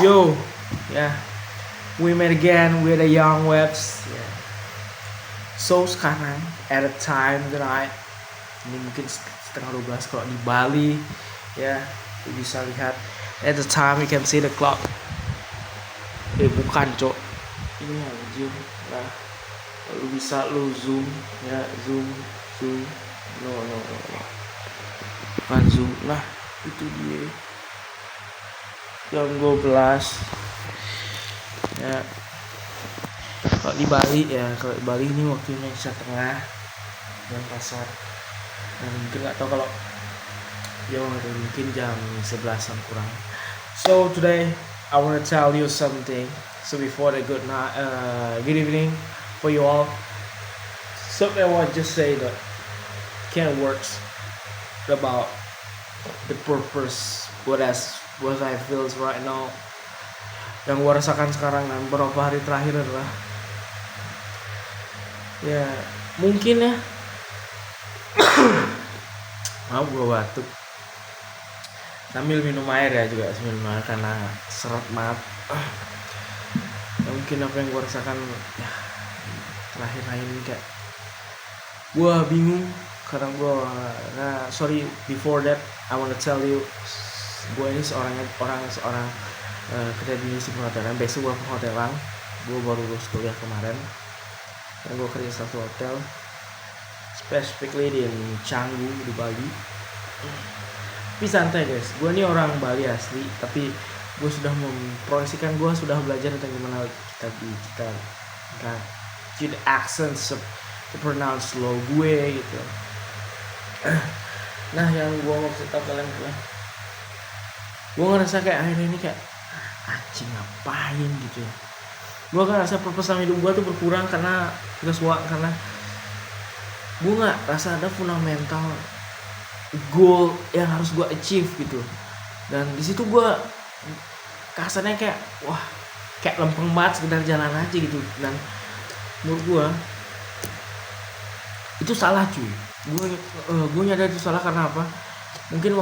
Yo, yeah, we met again with the Young Webs. Yeah. So sekarang at the time tonight, ini mungkin setengah 12 kalau di Bali, ya, lu bisa lihat. At the time you can see the clock. Bukan cok, ini anjir. Nah, lu bisa lu zoom, ya, zoom, zoom. No, no, no, no. Bukan zoom. Nah, itu dia. Jam 12. Ya, kalau di Bali ini waktunya setengah jam pasar. Dan mungkin nggak tahu kalau mungkin jam 11-an kurang. So today I want to tell you something. So before the good night, good evening for you all. Something I want to just say that can works about the purpose what I feels right now. Yang gue rasakan sekarang dan beberapa hari terakhir adalah ya mungkin ya maaf gue batuk sambil minum air ya juga sambil air karena seret banget. Ya, mungkin apa yang gue rasakan ya terakhir ini kayak gue bingung karena sorry before that I wanna tell you gue ini seorang kerja di perhotelan. Besok gue perhotelan, gue baru lulus kuliah kemarin dan gue kerja satu hotel specifically di Canggu di Bali. Tapi santai guys, gue ini orang Bali asli, tapi gue sudah memproyeksikan, gue sudah belajar tentang gimana kita the accents to pronounce slow gue gitu. Nah yang gue mau cerita kalian gue ngerasa kayak akhirnya ini kayak anjing ngapain gitu ya. Gue ngerasa purpose hidup gue tuh berkurang karena gue nggak rasa ada fundamental goal yang harus gue achieve gitu. Dan di situ gue kasarnya kayak wah kayak lempeng banget sekedar jalan aja gitu. Dan menurut gue itu salah cuy. Gue nyadar itu salah karena apa? Mungkin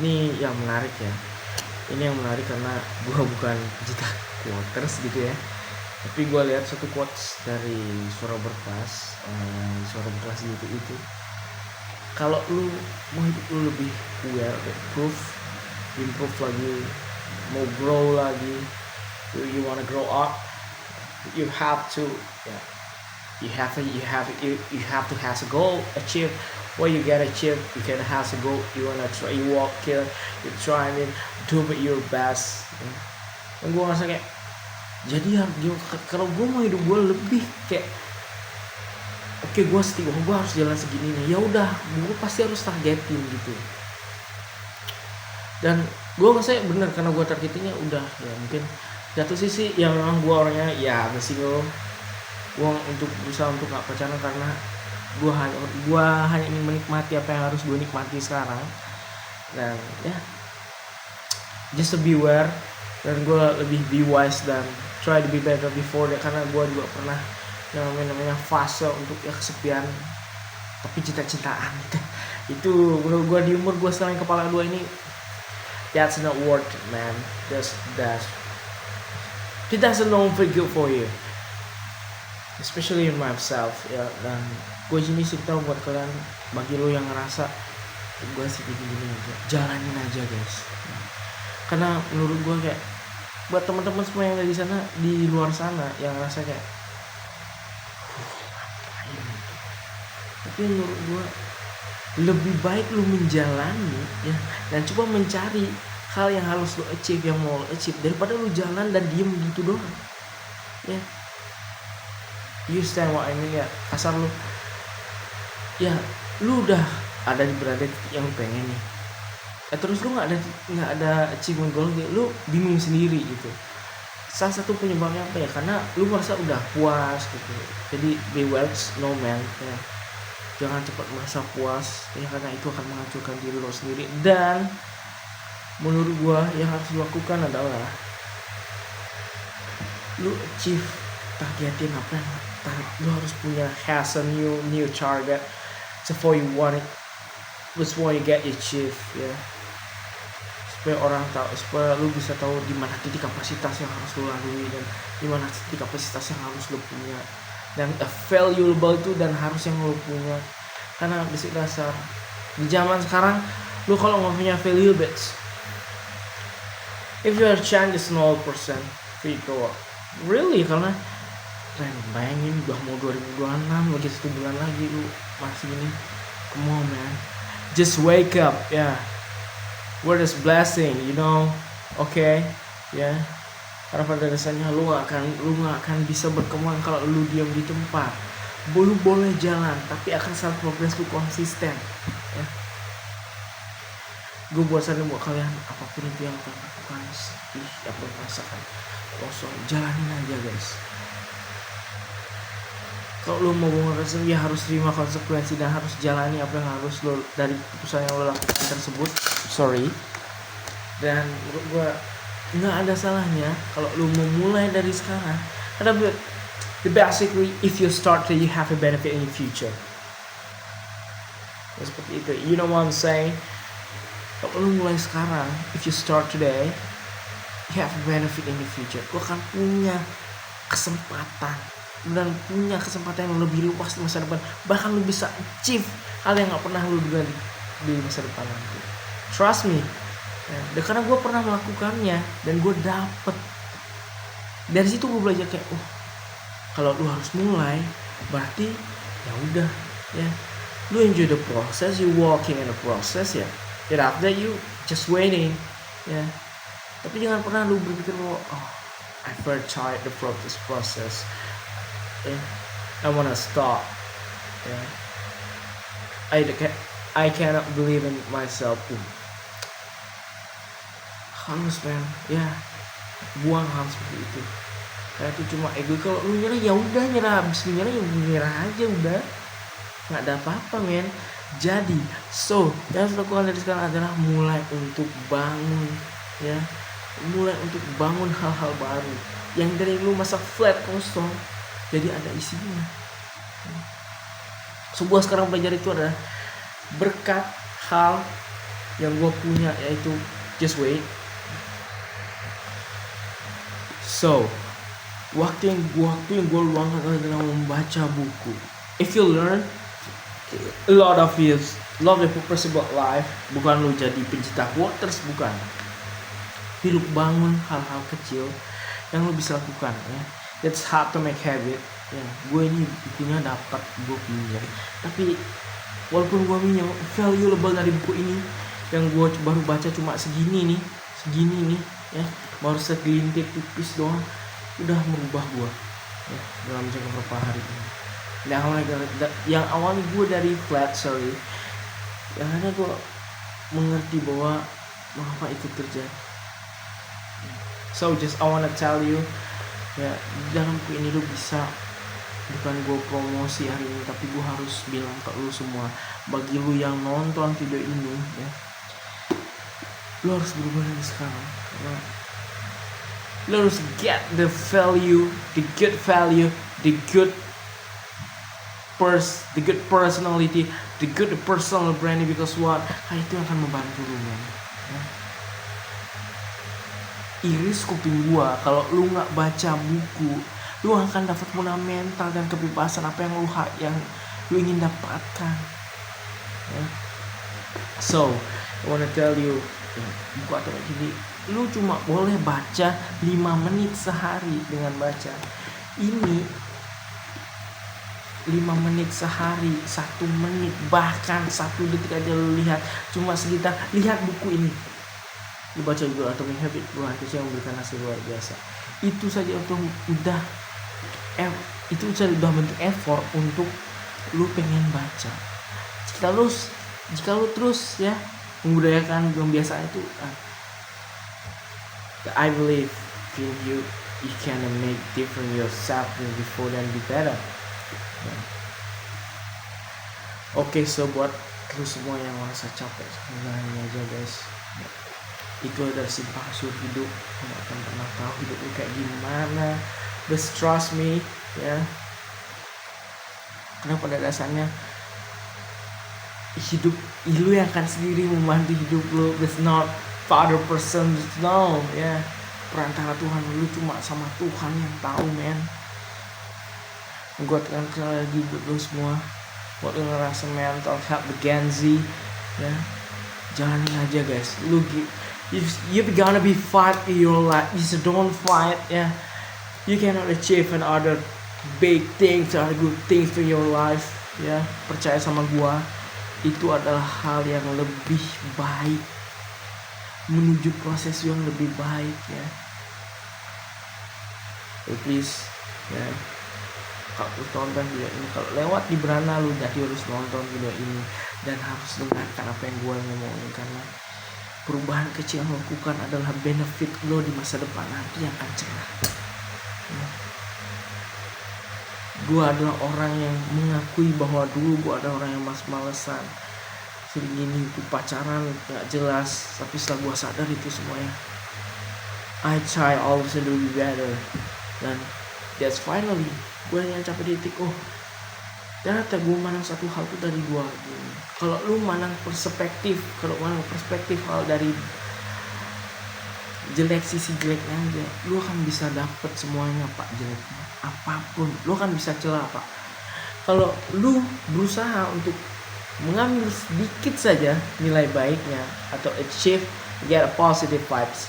ini yang menarik ya. Ini yang menarik karena gue bukan pecinta quotes gitu ya. Tapi gue lihat satu quotes dari suara berkelas YouTube itu. Kalau lu mau hidup lu lebih aware, improve lagi, mau grow lagi, you wanna grow up, you have to has a goal achieve. What you gotta achieve, you can has a goal. You wanna try, you walk here, you trying it, do your best. Dan gue ngerasa kayak jadi kalau gue mau hidup gue lebih kayak oke, gue gue harus jalan segini nih. Ya udah, gue pasti harus targetin gitu. Dan gue ngerasa bener karena gue targetinnya udah ya mungkin satu sisi yang memang gue orangnya ya single. Gue untuk berusaha untuk gak pacaran karena gue hanya ingin menikmati apa yang harus gue nikmati sekarang. Dan ya just to be aware, dan gue lebih be wise dan try to be better before that, karena gue juga pernah yang namanya fase untuk ya kesepian tapi cinta-cintaan itu menurut gue di umur gue sekarang kepala dua ini that's not worth it, man. It doesn't know good for you, especially in myself ya. Dan gue ini cerita buat kalian, bagi lo yang ngerasa gue sih gini aja, jalanin aja guys. Karena menurut gue kayak buat teman-teman semua yang ada di sana, di luar sana yang ngerasa kayak tapi menurut gue lebih baik lu menjalani ya dan coba mencari hal yang harus lu achieve, yang mau lu achieve, daripada lu jalan dan diem gitu doang ya. You understand what I mean ya? Asal lu ya lu udah ada di berada yang lu pengen nih, terus lu nggak ada achievement goal, lu bingung sendiri gitu. Salah satu penyebabnya apa ya? Karena lu merasa udah puas gitu. Jadi be wise no man ya. Jangan cepat merasa puas ya, karena itu akan menghancurkan diri lo sendiri. Dan menurut gua yang harus dilakukan adalah lu achieve, targetin apa yang lu harus punya, has a new target before you want it, before you get achieve ya. supaya orang tahu, supaya lu bisa tahu di mana titik kapasitas yang harus lu lalui dan di mana titik kapasitas yang harus lu punya, dan valuable itu dan harus yang lu punya. Karena basic dasar di zaman sekarang lu kalau nggak punya value bets, if your chance is 0% free throw, really, karena bayangin udah mau 2026 lagi 1 bulan lagi lu masih ini. Come on man, just wake up, yeah. Word is blessing, you know, okay, ya. Yeah. Karena pada dasarnya lu gak akan bisa berkembang kalau lu diam di tempat. Lu boleh jalan, tapi akan saat progress lu konsisten, ya. Gue buat saran buat kalian, apapun itu yang kalian lakukan, apa yang rasakan kosong, jalanin aja guys. Kalau lu mau berhasil, ya harus terima konsekuensi dan harus jalani apa yang harus lo dari keputusan yang lo lakukan tersebut. Sorry. Dan menurut gue nggak ada salahnya kalau lu mau mulai dari sekarang. Karena basically if you start today, you have a benefit in the future. Ya, seperti itu. You know what I'm saying? Kalau lu mulai sekarang, if you start today, you have a benefit in the future. Lu akan punya kesempatan dan punya kesempatan yang lebih luas di masa depan. Bahkan lu bisa achieve hal yang gak pernah lu duga di masa depan nanti. Trust me. Ya, karena gue pernah melakukannya dan gue dapet. Dari situ gue belajar kayak, oh, kalau lu harus mulai, berarti ya udah, ya. Lu enjoy the process, you walking in the process, ya. And after you just waiting, ya. Tapi jangan pernah lu berpikir, oh, I've very tired the process. I wanna stop. Yeah. I cannot believe in myself. Harus man, ya, buang hal seperti itu. Kayak itu cuma ego. Kalau lu nyerah ya udah, nyerah. Abis nyerah ya nyerah aja udah. Nggak ada apa-apa men. Jadi, yang harus lakukan dari sekarang adalah mulai untuk bangun, ya. Mulai untuk bangun hal-hal baru. Yang dari lu masa flat kosong, jadi ada isinya. Sebuah sekarang belajar itu adalah berkat hal yang gue punya, yaitu just wait. Waktu yang gue luangkan adalah membaca buku. If you learn a lot of love the purpose about life, bukan lu jadi pencinta quotes, bukan. Tapi lu bangun hal-hal kecil yang lu bisa lakukan, ya. It's hard to make habit. Ya, gue ini bukunya dapat, gue pinjam. Tapi walaupun gue pinjam, valuable dari buku ini yang gue baru baca cuma segini nih, ya, baru segelintir tipis doang, udah merubah gue, ya, dalam jangka beberapa hari ini. Yang awalnya gue dari flat, yang ada gue mengerti bahwa mengapa itu terjadi. Just I wanna tell you, ya, dalam buku ini lu bisa, bukan gue promosi hari ini, tapi gue harus bilang ke lu semua, bagi lu yang nonton video ini, ya, lu harus berubah dari sekarang. Karena lu harus get the value, the good value, the good personality, the good personal branding, because what? Itu akan membantu lu, man. Ya. Iris kuping gua, kalau lu nggak baca buku, lu akan dapat fundamental dan kebebasan apa yang lu ingin dapatkan. Ya. I wanna tell you, ya, buku atau jadi lu cuma boleh baca 5 menit sehari. Dengan baca ini 5 menit sehari, 1 menit, bahkan 1 detik aja lu lihat, cuma sekitar lihat buku ini, lu baca juga Atomic Habit, buah itu yang memberikan hasil luar biasa. Itu saja udah bentuk effort untuk lu pengen baca. Jika lu terus ya membudayakan kebiasaan itu, I believe in you can make different yourself before and be better. Oke, buat lu semua yang merasa capek, sebenarnya aja guys. Itu adalah simpang suur hidup. Kamu akan pernah tahu hidup lu kayak gimana. Just trust me, ya. Karena pada dasarnya hidup lu yang akan sendiri membantu hidup lu. It's not other person know ya. Perantara Tuhan, lu cuma sama Tuhan yang tahu, men. Gue tekan lagi buat lu semua, buat lu ngerasa mental health the Gen Z ya, jalanin aja guys. Lu you gonna be fight in your life, you don't fight ya. You cannot achieve another big things or good things in your life ya. Percaya sama gua, itu adalah hal yang lebih baik, menuju proses yang lebih baik ya. So please ya, kalau lu tonton video ini, kalau lewat di berana lu jadi harus nonton video ini dan harus dengarkan apa yang gua ngomongin, karena perubahan kecil yang lo lakukan adalah benefit lo di masa depan nanti yang akan cerah. Gue adalah orang yang mengakui bahwa dulu gue adalah orang yang males-malesan, sering gini, itu pacaran gak jelas, tapi setelah gue sadar itu semuanya, I try always to do better, dan that's finally gue yang capai di titik, oh ternyata gue manang satu hal tuh dari gue. Kalau lu manang perspektif, hal dari jelek, sisi jeleknya aja, lu akan bisa dapet semuanya pak, jeleknya apapun lu akan bisa celah pak. Kalau lu berusaha untuk mengambil sedikit saja nilai baiknya atau achieve, get a positive vibes,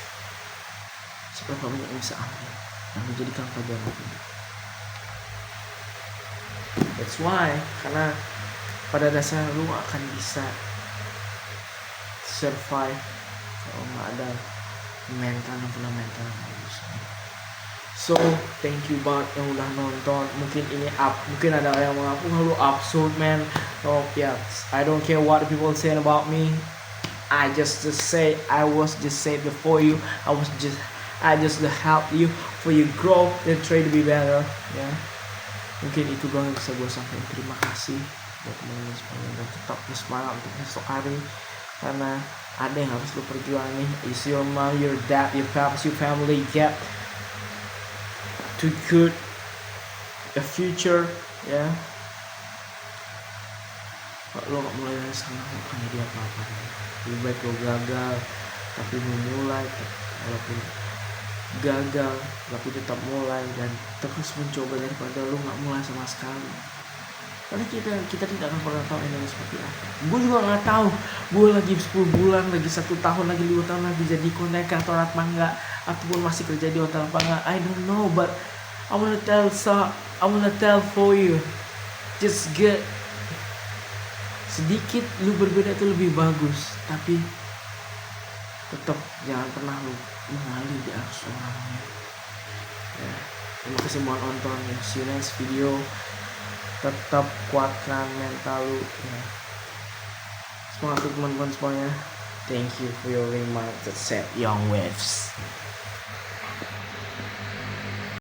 seberapa banyak yang bisa ambil dan menjadikan pelajaran hidup. That's why, karena pada dasarnya lu akan bisa survive kalau nggak ada mental yang fundamental yang bagus. So thank you banget yang udah nonton. Mungkin ini mungkin ada yang mengaku lu absurd man. Oh yeah, I don't care what people say about me. I just say before you. I just help you for your growth and try to be better. Ya. Yeah. Mungkin itu doang yang bisa gue sampaikan. Terima kasih buat teman-teman semuanya, dan tetap semangat untuk esok hari, karena ada yang harus lu perjuangin. Is your mom, your dad, your parents, your family get to good a future ya. Kalau lo gak mulai dari sekarang, lo akan jadi apa-apa. Lebih baik lo gagal tapi memulai, walaupun gagal tapi tetap mulai dan terus mencoba, daripada lo gak mulai sama sekali. Karena kita tidak akan pernah tahu ini seperti apa. Gue juga nggak tahu. Gue lagi 10 bulan, lagi 1 tahun, lagi 2 tahun lagi jadi konten kreator apa enggak, ataupun masih kerja di hotel apa enggak. I don't know, but I wanna tell for you. Just get sedikit lu berbeda itu lebih bagus, tapi tetap jangan pernah lu mengalir di arus orangnya. Ya, terima kasih buat nonton ya. See you next video. Tetap kuatkan mental lu ya. Semangat teman-teman semuanya. Thank you for your reminder that set young waves.